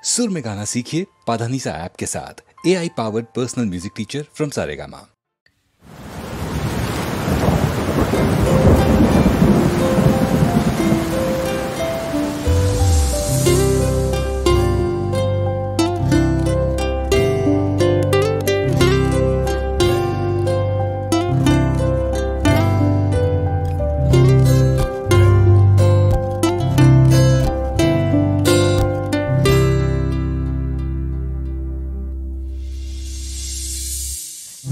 सुर में गाना सीखिए पाधानीसा ऐप के साथ। AI powered personal music teacher from Saregama.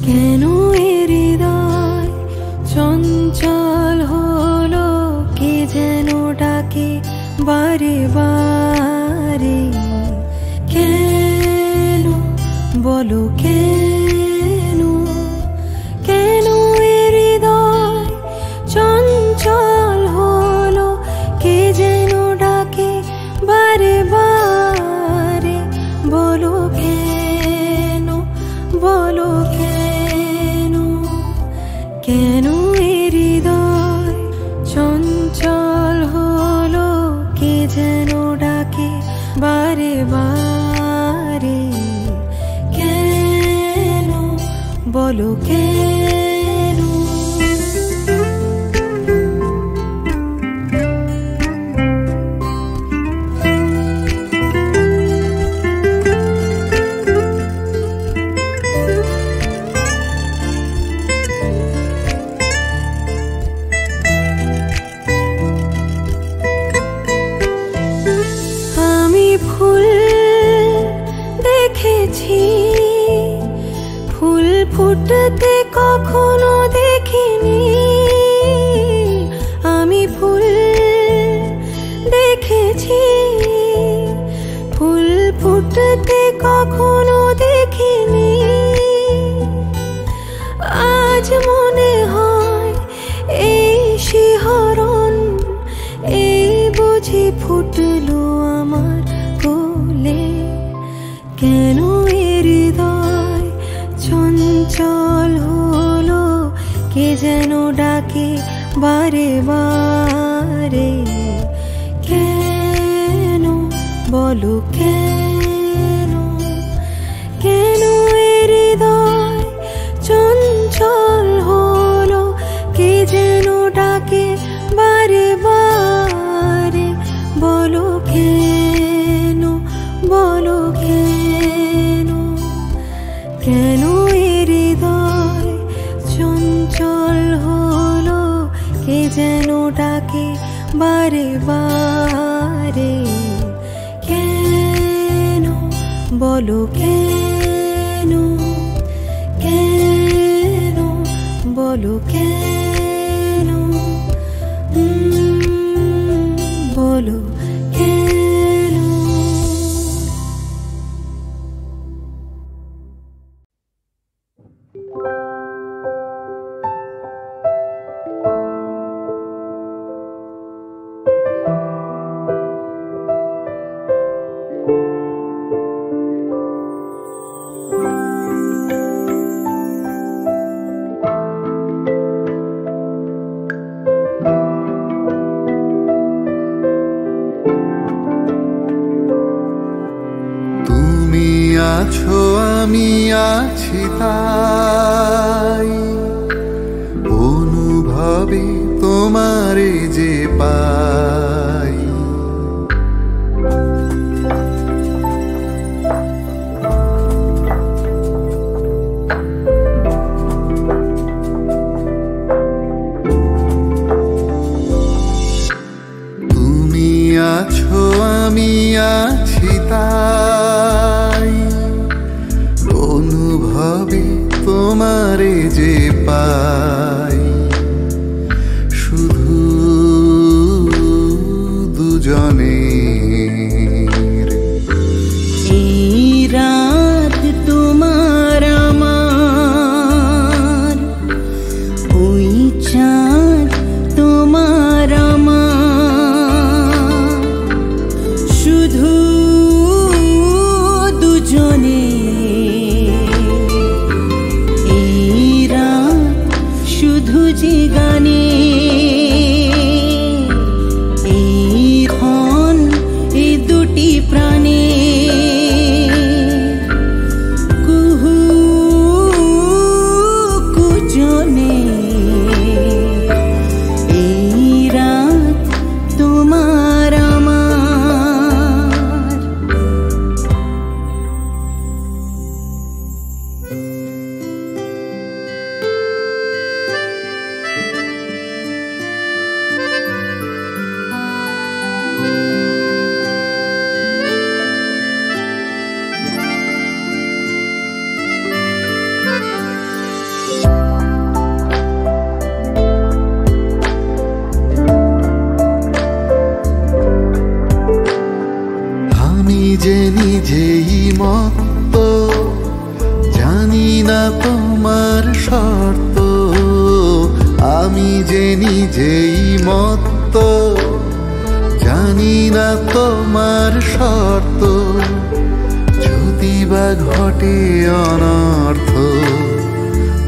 কেন এর হৃদয় চঞ্চল হলো, কে যেন ডাকে বারে বারে। কেন বলো কেন, কেন এর হৃদয় চঞ্চল হলো, কে যেন ডাকে বারে বারে। বলো কেন, বলো কেন এর হৃদয় চঞ্চল হলো, কে যেন ডাকে বারে বারে। কেন বলো কেন। ফুল ফুটতে কখনো দেখিনি, আমি ফুল দেখেছি। ফুল ফুটতে কখনো দেখিনি, আজ মনে হয় এই শিহরণ, এই বুঝি ফুটলো আমার কোলে। কেন এর হৃদয় চঞ্চল হলো, কে যেন ডাকে বারে বারে। কেন বলো কেন, কেন এর হৃদয় চঞ্চল হলো, কে যেন ডাকে বারে বারে। বলো কেন, বলো কেন, কেন এর হৃদয় চঞ্চল হলো, কে যেন ডাকে বারে বারে। কেন বলো কেন, কেন বলো কেন, বলো কেন। আছো আমি আছি তাই, অনুভবে তোমারে যে পাই। তুমি আছো আমি আছি তাই, অনুভবে তোমারে যে পাই। শুধু যে নিজেই মত্ত, জানি না তোমার শর্ত। আমি যে নিজেই মত্ত, জানি না তোমার শর্ত। যদি বা ঘটে অনর্থ,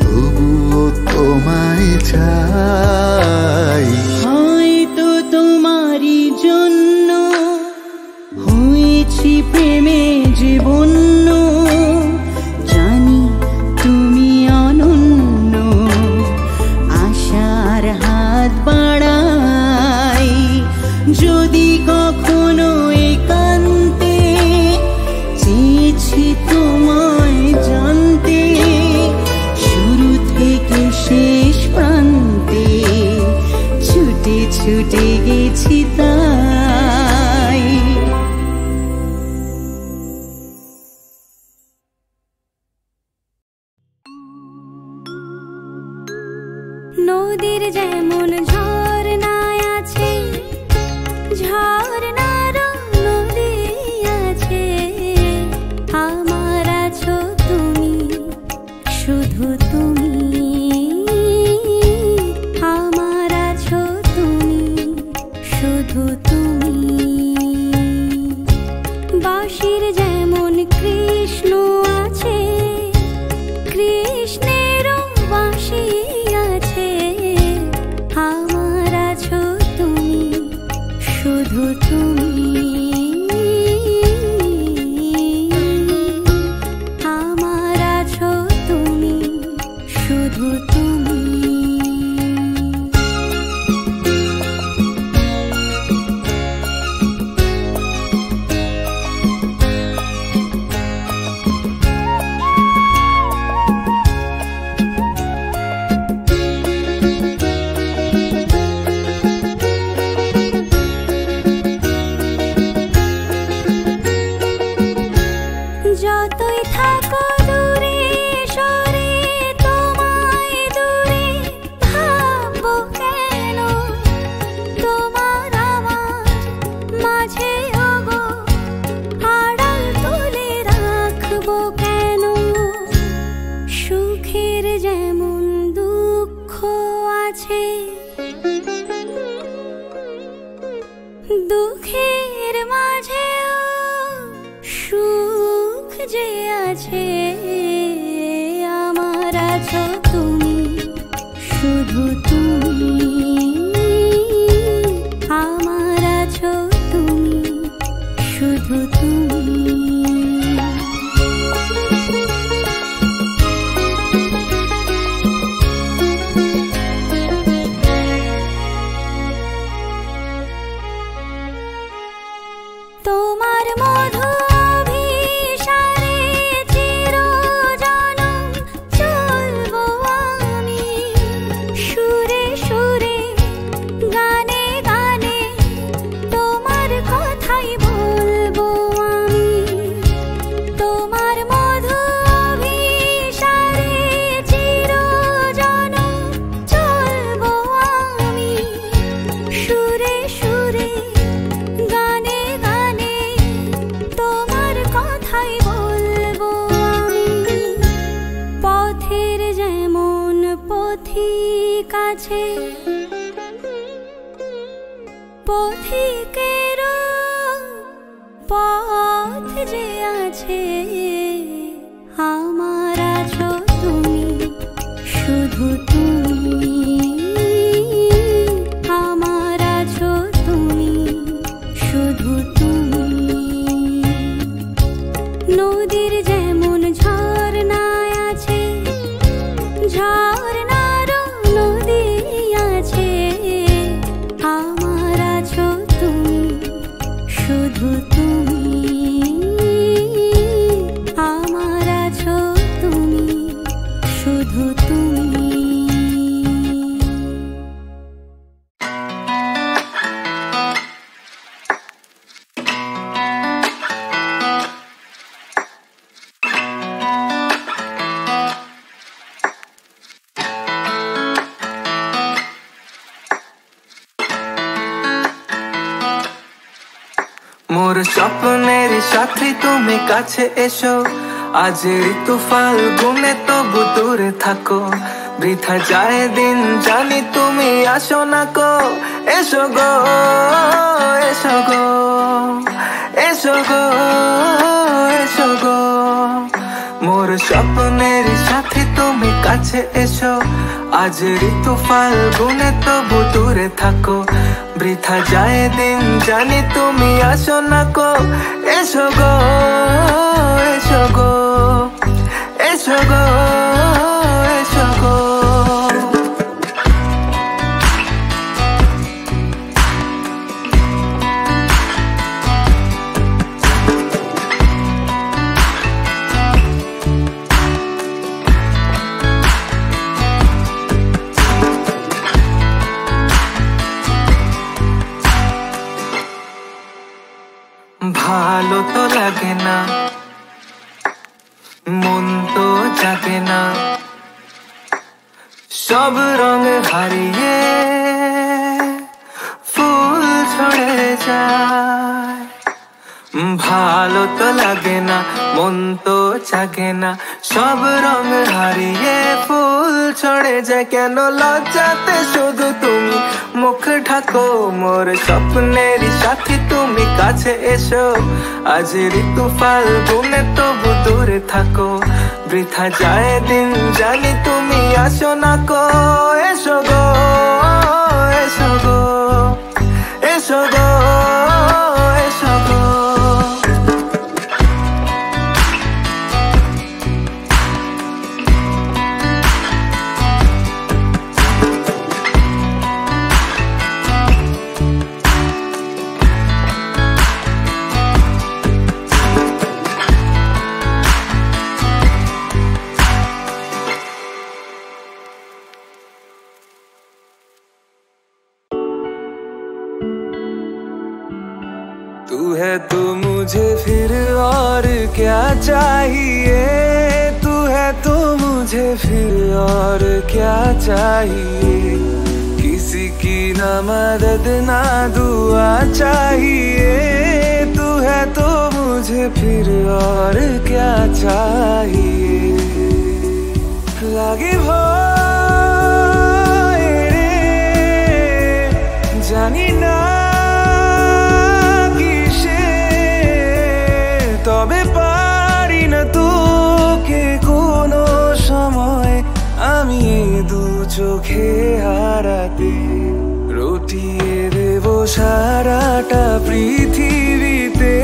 তবুও তোমায় চাই। হয়তো তোমারই জন্য হয়েছি প্রেমে জীবন, জানি তুমি অনন্য। আশার হাত বাড়াই, যদি কখনো একান্তে চেয়েছি তোমায় জানতে। শুরু থেকে শেষ প্রান্তে ছুটে ছুটে গেছি তাই। নদীর যেমন ঝর্ণায় আছে, ঝর্ণারও নদী আছে। আমার আছো তুমি, শুধু তুমি। আমার আছো তুমি, শুধু তুমি। বাঁশির যেমন কৃষ্ণ আছে, কৃষ্ণেরও বাঁশি আছে। আমার আছো তুমি, শুধু তুমি। আমার আছো তুমি, শুধু তুমি। যতই থাকো দূরে সরে, তোমায় দূরে ভাববো কেন? তোমার আমার মাঝে ওগো আড়াল তুলে রাখবো কেন? সুখের যেমন দুঃখ আছে, দুঃখের মাঝেও সুখ যে আছে। আমার আছো তুমি, শুধু তুমি। আমার আছো তুমি, শুধু তুমি। তোমার মধু অভিসারে চিরজনম চলবো আমি। সুরে সুরে গানে গানে তোমার কথাই বলবো আমি। তোমার মধু অভিসারে চিরজনম চলবো আমি। সুরে সুরে গানে গানে তোমার কথাই বলবো আমি। পথের যেমন পথিক আছে, পথিকেরও পথ যে আছে। আমার আছো তুমি, শুধু তুমি। আমার আছো তুমি, শুধু তুমি। নদীর যেমন ঝর্ণায় আছে, ঝর্ণারও নদী আছে। আমার আছো তুমি, শুধু তুমি। আমার আছো তুমি, শুধু তুমি। মোর স্বপ্নের সাথী তুমি কাছে এসো, আজ ঋতু ফাল্গুনে তবু দূরে থাকো, বৃথা যায় দিন জানি তুমি আসো না কো। এসো গো এসো গো এসো গো এসো গো, মোর স্বপ্নের সাথী তুমি কাছে এসো, আজ ঋতু ফাল্গুনে তবু দূরে থাকো, বৃথা যায় দিন জানি তুমি আসো না কো। এসো গো এসো গো এসো গো এসো গো। ভালো তো লাগে না, মন তো জাগে না, সব রঙ হারিয়ে ফুল ছড়ে যায়। ভালো তো লাগে না, মন তো জাগে না, সব রঙ হারিয়ে ফুল ছড়ে যায়। কেন লজ্জাতে শুধু তুমি মুখ ঢাকো, মোর স্বপ্নের সাথী তুমি কাছে এসো, আজ ঋতু ফাল্গুনে তবু দূরে থাকো, বৃথা যায় দিন জানি তুমি আসো না কো। এসো গো এসো গো এসো গো এসো গো। तू है तो मुझे फिर और क्या चाहिए, तू है तो मुझे फिर और क्या चाहिए। किसी की ना मदद ना दुआ चाहिए, तू है तो मुझे फिर और क्या चाहिए। লাগে ভয় রে জানি না তবে পারি না তোকে কোনো সময় আমি দু চোখে হারাতে। রটিয়ে দেব সারাটা পৃথিবীতে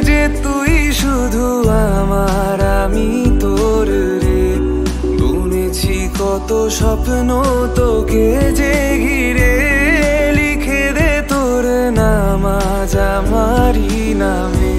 যে তুই শুধু আমার আমি তোর রে। বুনেছি কত স্বপ্ন তোকে যে ঘিরে, লিখে দে তোর নাম আজ আমারই নামে।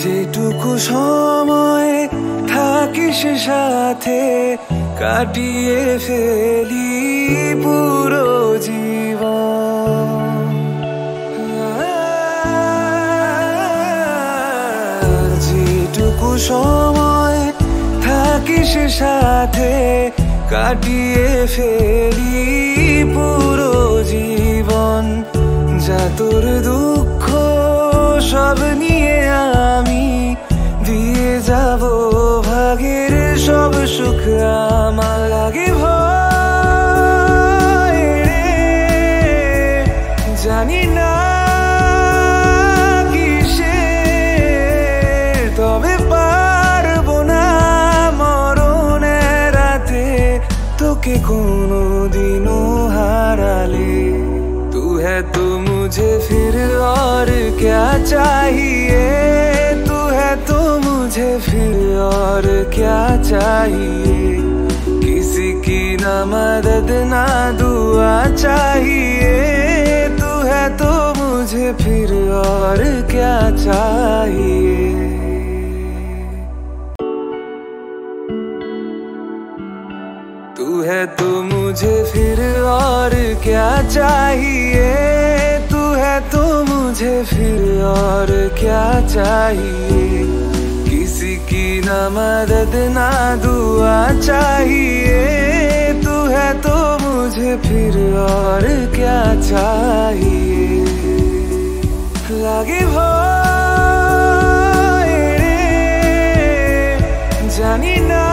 যেটুকু সময় থাকিস সাথে কাটিয়ে ফেলি পুরো জীবন। যেটুকু সময় থাকিস সাথে কাটিয়ে ফেলি পুরো জীবন। যা তোর দুঃখ সব নিয়ে আমি দিয়ে যাব ভাগের সব সুখ আমার। লাগে ভয় রে জানি না কিসে, তবে পারবো না মরণের রাতে তোকে কোনো দিনও হারালে। तू है तो मुझे फिर और क्या चाहिए, तू है तो मुझे फिर और क्या चाहिए। किसी की ना मदद ना दुआ चाहिए, तू है तो मुझे फिर और क्या चाहिए। तू है क्या चाहिए, तू है तो मुझे फिर और क्या चाहिए। किसी की ना मदद ना दुआ चाहिए, तू है तो मुझे फिर और क्या चाहिए। লাগে ভয় রে জানি না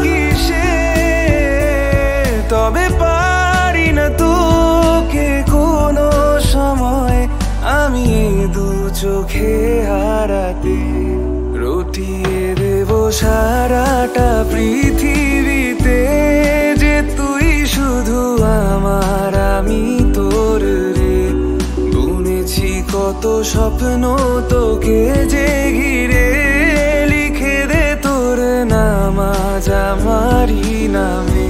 কিসে, তবে পারি না তোকে কোনো সময় আমি দু চোখে হারাতে। রটিয়ে দেব সারাটা পৃথিবীতে যে তুই শুধু আমার আমি তোর রে। বুনেছি কত স্বপ্ন তোকে যে ঘিরে, লিখে দে তোর নাম আজ আমারই নামে।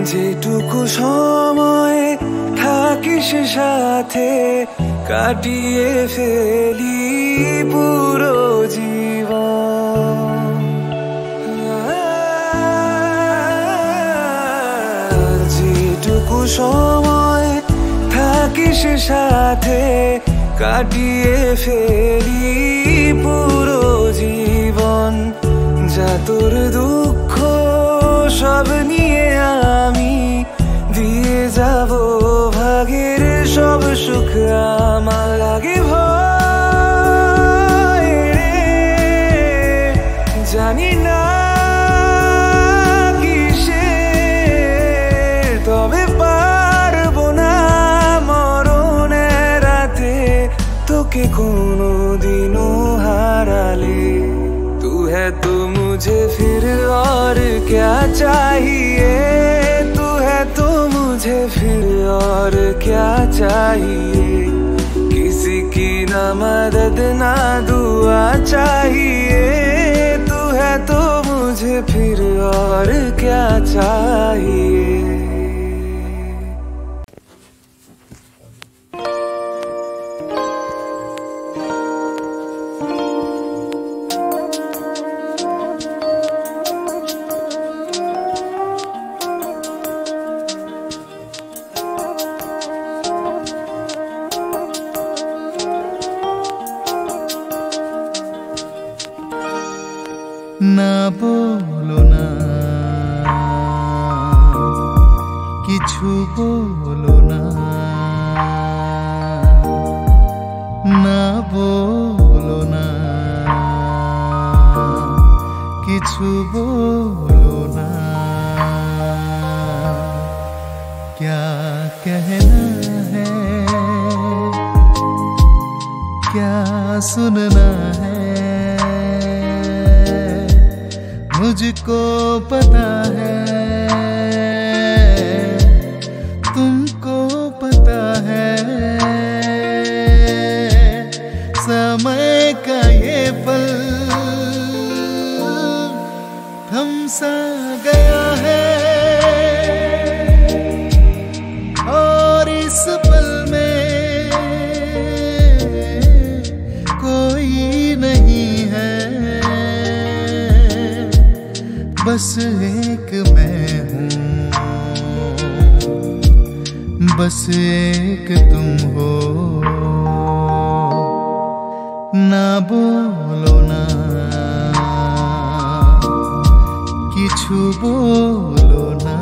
যেটুকু সময় থাকিস সাথে কাটিয়ে ফেলি পুরো জীবন। যেটুকু সময় থাকিস সাথে কাটিয়ে ফেলি পুরো জীবন। যা তোর দুঃখ সব নিয়ে আমি দিয়ে যাব ভাগের সব সুখ আমার। লাগে ভয় রে জানি না কিসে, তবে পারবো না মরণের রাতে তোকে কোনো দিনও হারালে। तू है तो मुझे फिर और क्या चाहिए, तू है तो मुझे फिर और क्या चाहिए। किसी की ना मदद ना दुआ चाहिए, तू है तो मुझे फिर और क्या चाहिए। না বলো না কিছু বলো না, না বলো না কিছু বলো না। क्या कहना है क्या सुनना है, मुझको पता है तुमको पता है। समय का ये पल थम सा गया है, और इस पल में कोई नहीं है, बस एक मैं हूँ, बस एक तुम हो। ना बोलो ना किछु बोलो ना।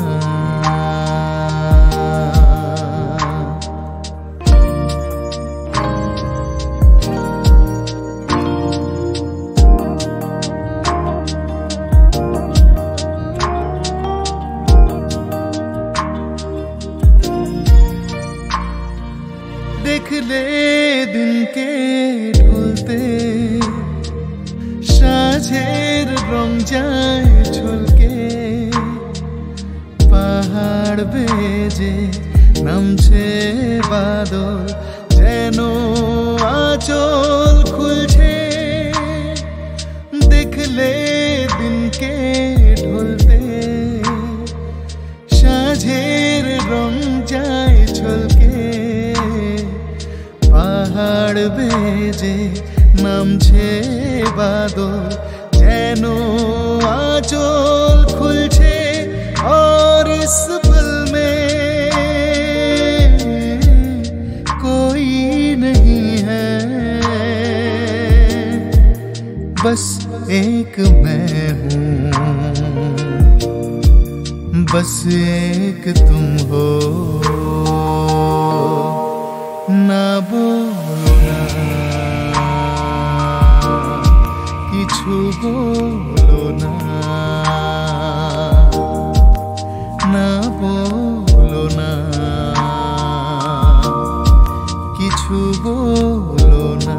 देख ले दिन के ঢুলতে সাঁঝের রং যায় ঝলকে, পাহাড় বেজে নামছে বাদল যেন আঁচল খুলছে। আছে বাদল যেন आंचल खुलছে और इस पल में कोई नहीं है बस एक मैं हूँ बस एक तुम हो ना बोलो ना किछु बोलो ना ना बोलो ना किछु बोलो ना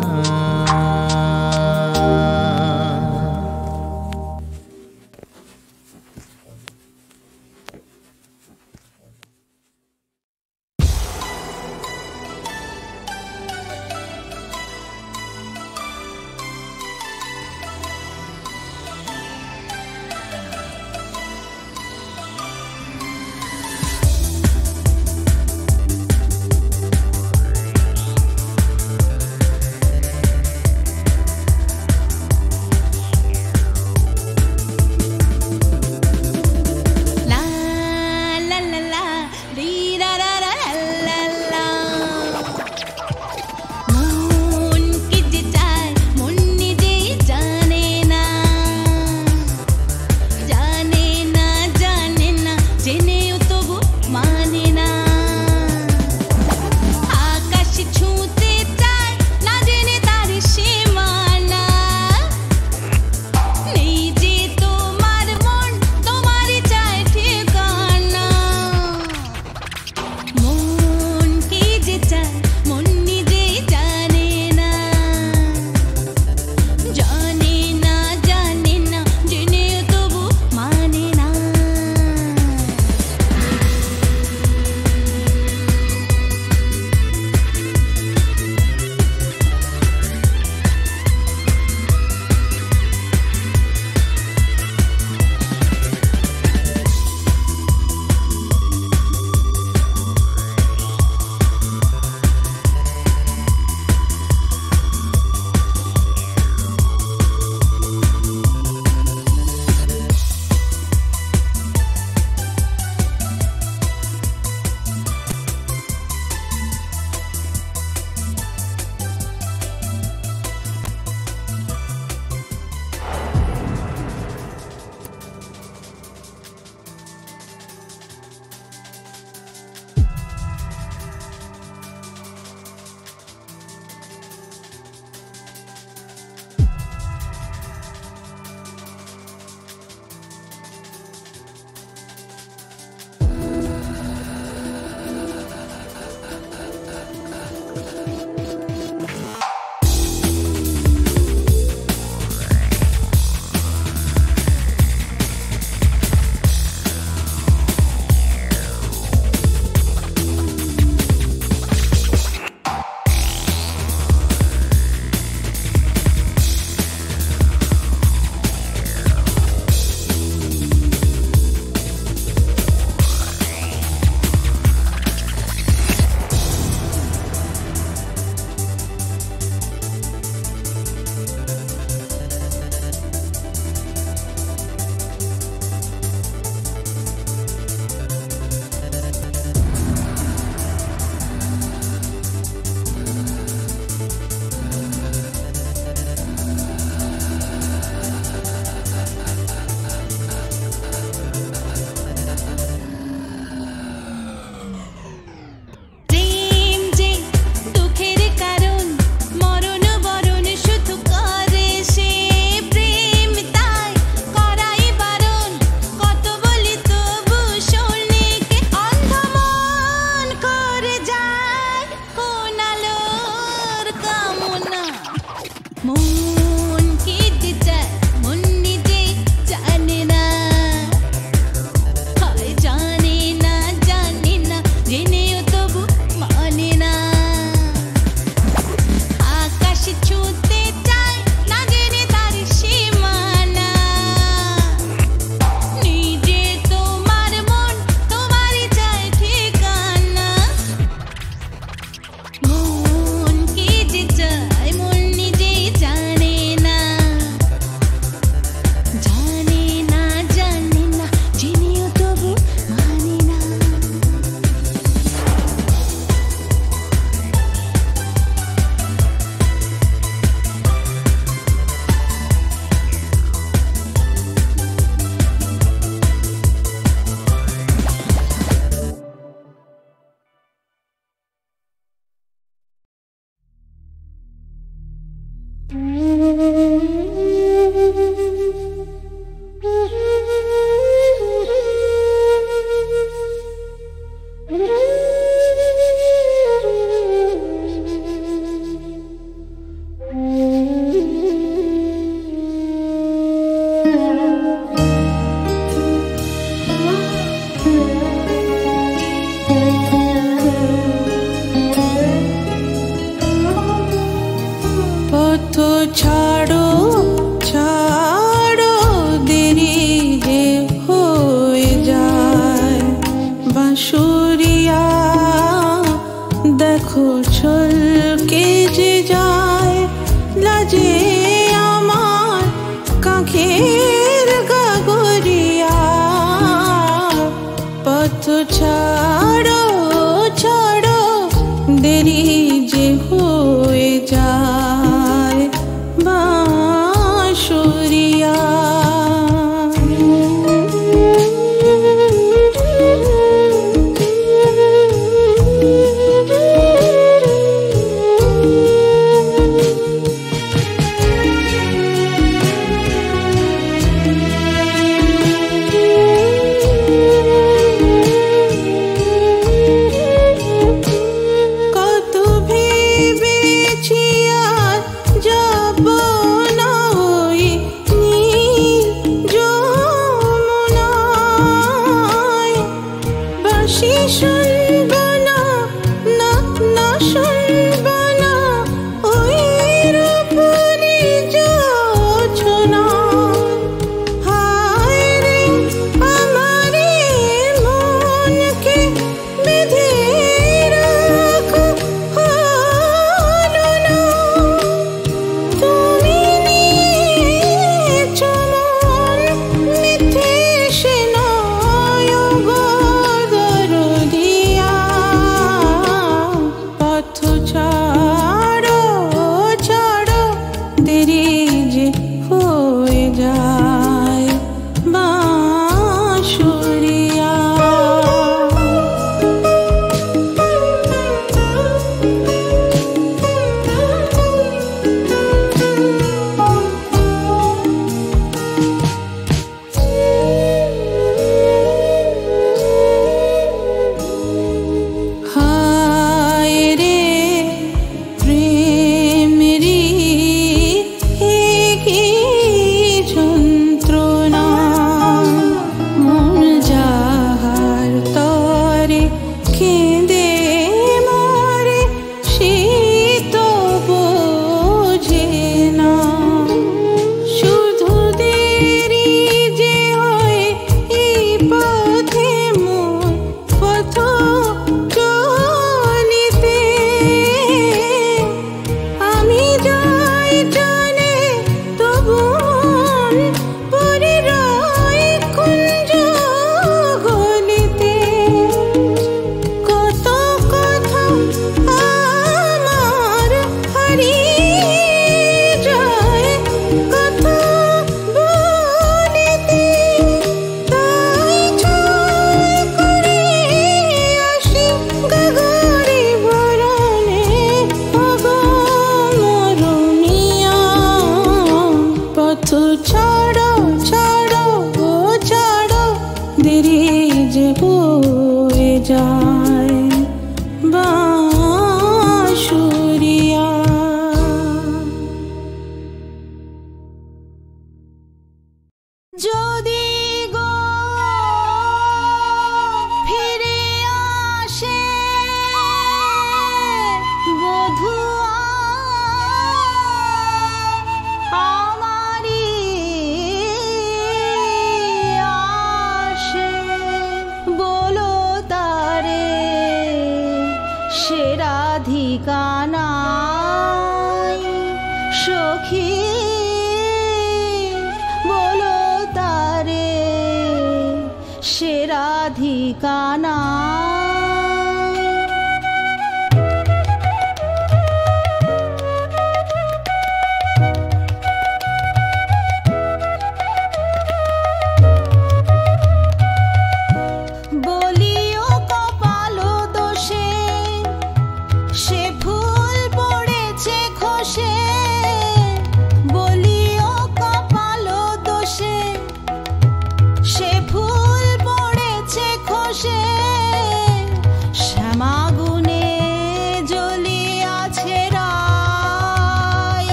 মন কি যে চায় মন নিজেই জানে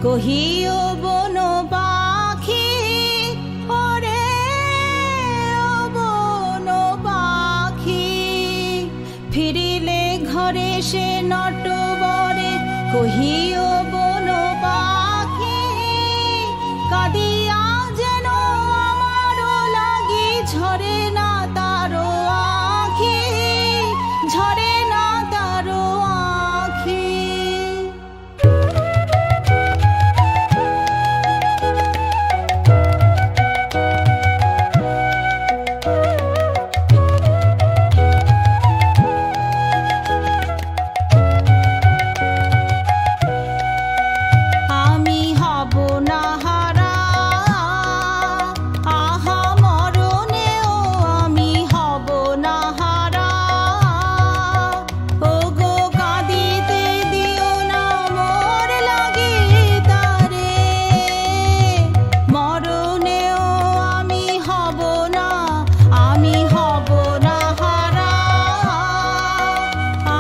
কহিও বন পাখি ওরে ও বন পাখি ফিরিলে ঘরে সে নটবরে কহিও বন পাখি কাঁদিয়া যেন আমারও লাগি ঝরে না তারো আখি ঝরে না তারো আখি আমি হব না হারা আহা মরণেও আমি হব না হারা ও গো কাঁদিতে দিও না মোর লাগি তারে মরণেও আমি হব না হারা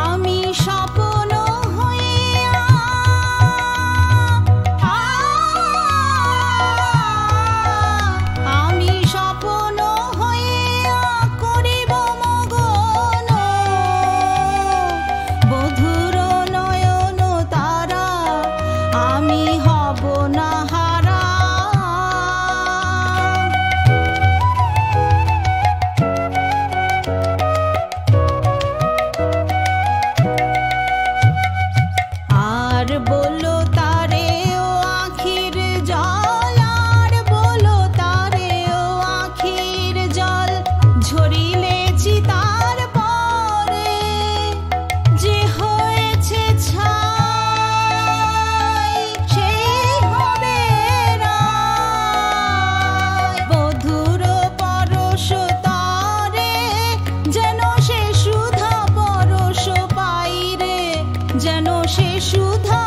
আমি স্বপ্ন হইয়া আমি স্বপ্ন হইয়া করিব মগন বধুর নয়ন তারা আমি হব না হারা আর বলো তারে ও আখির জল আর বলো তারে ও আখির জল ঝরিলে চিতার পরে যে হয়েছে ছাই সেই হবে রায় বধুর পরশ তরে যেন সে সুধা পরশ পাই রে যেন সে সুধা